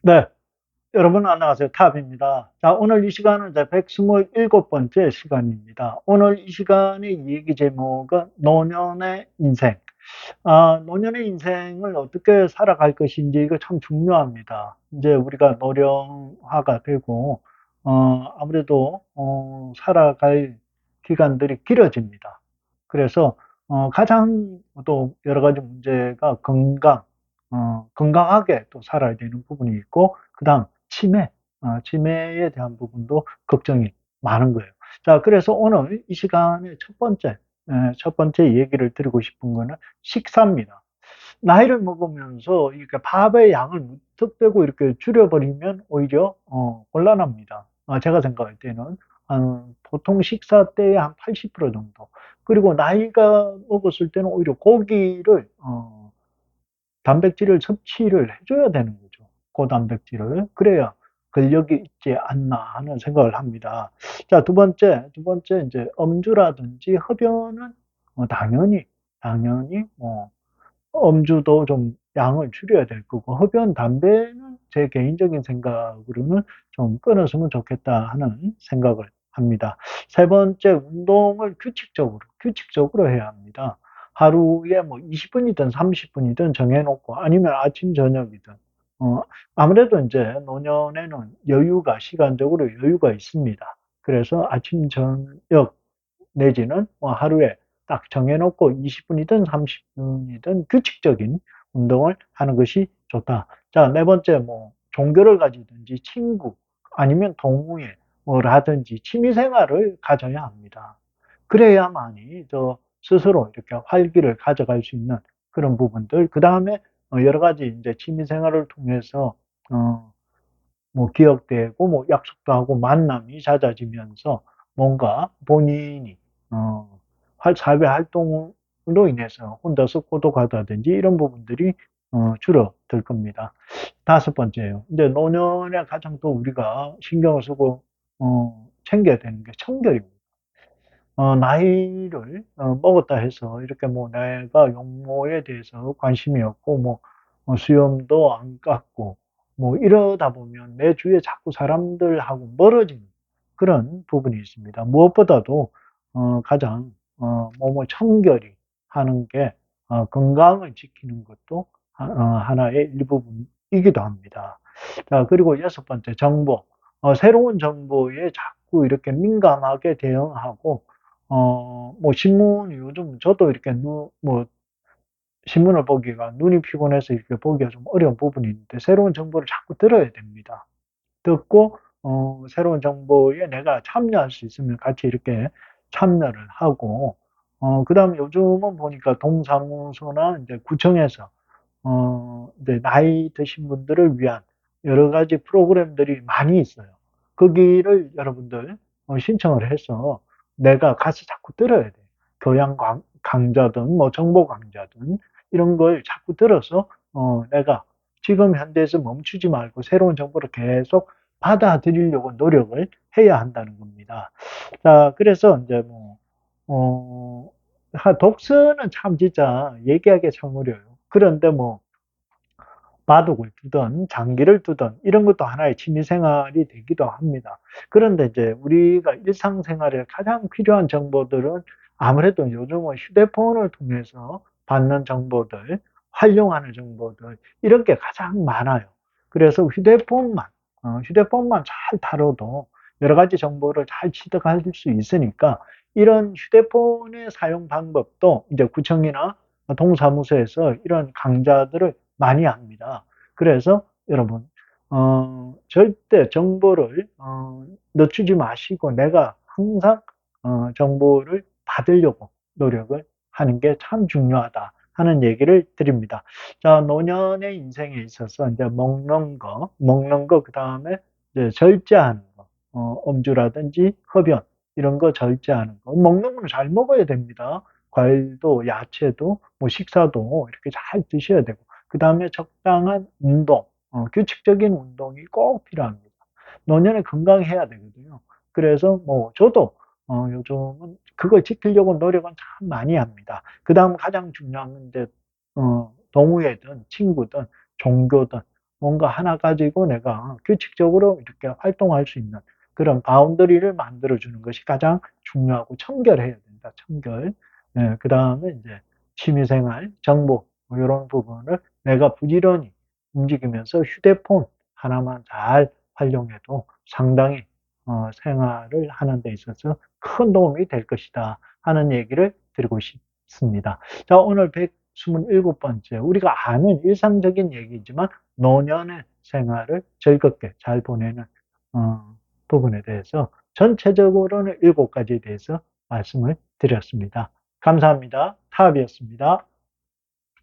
네, 여러분 안녕하세요. 탑입니다. 자, 오늘 이 시간은 이제 127번째 시간입니다. 오늘 이 시간의 얘기 제목은 노년의 인생. 노년의 인생을 어떻게 살아갈 것인지 이거 참 중요합니다. 이제 우리가 노령화가 되고, 아무래도, 살아갈 기간들이 길어집니다. 그래서, 가장 또 여러 가지 문제가 건강하게 또 살아야 되는 부분이 있고, 그 다음, 치매에 대한 부분도 걱정이 많은 거예요. 자, 그래서 오늘 이 시간에 첫 번째 얘기를 드리고 싶은 거는 식사입니다. 나이를 먹으면서 이렇게 밥의 양을 무턱대고 이렇게 줄여버리면 오히려 곤란합니다. 제가 생각할 때는 보통 식사 때의 한 80% 정도. 그리고 나이가 먹었을 때는 오히려 고기를 단백질을 섭취를 해줘야 되는 거죠. 고단백질을. 그래야 근력이 있지 않나 하는 생각을 합니다. 자, 두 번째, 이제 음주라든지 흡연은 당연히, 음주도 좀 양을 줄여야 될 거고, 흡연, 담배는 제 개인적인 생각으로는 좀 끊었으면 좋겠다 하는 생각을 합니다. 세 번째, 운동을 규칙적으로 해야 합니다. 하루에 뭐 20분이든 30분이든 정해놓고, 아니면 아침, 저녁이든, 어, 아무래도 이제 노년에는 시간적으로 여유가 있습니다. 그래서 아침, 저녁, 내지는 뭐 하루에 딱 정해놓고 20분이든 30분이든 규칙적인 운동을 하는 것이 좋다. 자, 네 번째, 뭐, 종교를 가지든지 친구, 아니면 동호회, 뭐라든지 취미 생활을 가져야 합니다. 그래야만이 스스로 이렇게 활기를 가져갈 수 있는 그런 부분들. 그 다음에 여러 가지 이제 취미 생활을 통해서, 어, 뭐 기억되고 뭐 약속도 하고 만남이 잦아지면서 뭔가 본인이 어, 사회 활동으로 인해서 혼자서 고독하다든지 이런 부분들이 줄어들 겁니다. 다섯 번째예요. 이제 노년에 가장 또 우리가 신경을 쓰고 챙겨야 되는 게 청결입니다. 나이를 먹었다 해서 이렇게 뭐 내가 용모에 대해서 관심이 없고 뭐 수염도 안 깎고 뭐 이러다 보면 내 주위에 자꾸 사람들하고 멀어지는 그런 부분이 있습니다. 무엇보다도 가장 몸을 청결히 하는 게 건강을 지키는 것도 하나의 일부분이기도 합니다. 자, 그리고 여섯 번째 정보. 새로운 정보에 자꾸 이렇게 민감하게 대응하고 뭐 신문 요즘 저도 이렇게 뭐 신문을 보기가 눈이 피곤해서 이렇게 보기가 좀 어려운 부분이 있는데 새로운 정보를 자꾸 들어야 됩니다. 듣고 새로운 정보에 내가 참여할 수 있으면 같이 이렇게 참여를 하고 그다음에 요즘은 보니까 동사무소나 이제 구청에서 이제 나이 드신 분들을 위한 여러 가지 프로그램들이 많이 있어요. 거기를 여러분들 신청을 해서 내가 가서 자꾸 들어야 돼. 강좌든 뭐 정보 강좌든 이런 걸 자꾸 들어서 내가 지금 현대에서 멈추지 말고 새로운 정보를 계속 받아들이려고 노력을 해야 한다는 겁니다. 자, 그래서 이제 어, 독서는 참 진짜 얘기하기 참 어려워요. 그런데 뭐 바둑을 두든 장기를 두든 이런 것도 하나의 취미 생활이 되기도 합니다. 그런데 이제 우리가 일상생활에 가장 필요한 정보들은 아무래도 요즘은 휴대폰을 통해서 받는 정보들, 활용하는 정보들 이런 게 가장 많아요. 그래서 휴대폰만 잘 다뤄도 여러 가지 정보를 잘 취득할 수 있으니까 이런 휴대폰의 사용 방법도 이제 구청이나 동사무소에서 이런 강좌들을 많이 합니다. 그래서 여러분, 절대 정보를 늦추지 마시고 내가 항상 정보를 받으려고 노력을 하는 게 참 중요하다 하는 얘기를 드립니다. 자, 노년의 인생에 있어서 이제 먹는 거, 그 다음에 이제 절제하는 거, 음주라든지 흡연, 이런 거 절제하는 거. 먹는 거는 잘 먹어야 됩니다. 과일도, 야채도, 뭐 식사도 이렇게 잘 드셔야 되고. 그 다음에 적당한 운동, 규칙적인 운동이 꼭 필요합니다. 노년에 건강해야 되거든요. 그래서 뭐 저도 요즘은 그걸 지키려고 노력은 참 많이 합니다. 그 다음 가장 중요한 건 이제 동호회든 친구든 종교든 뭔가 하나 가지고 내가 규칙적으로 이렇게 활동할 수 있는 그런 바운더리를 만들어주는 것이 가장 중요하고 청결해야 된다. 청결. 예, 그 다음에 이제 취미생활, 정보 뭐 이런 부분을 내가 부지런히 움직이면서 휴대폰 하나만 잘 활용해도 상당히 생활을 하는 데 있어서 큰 도움이 될 것이다 하는 얘기를 드리고 싶습니다. 자, 오늘 127번째 우리가 아는 일상적인 얘기지만 노년의 생활을 즐겁게 잘 보내는 어, 부분에 대해서 전체적으로는 7가지에 대해서 말씀을 드렸습니다. 감사합니다. 타업이었습니다.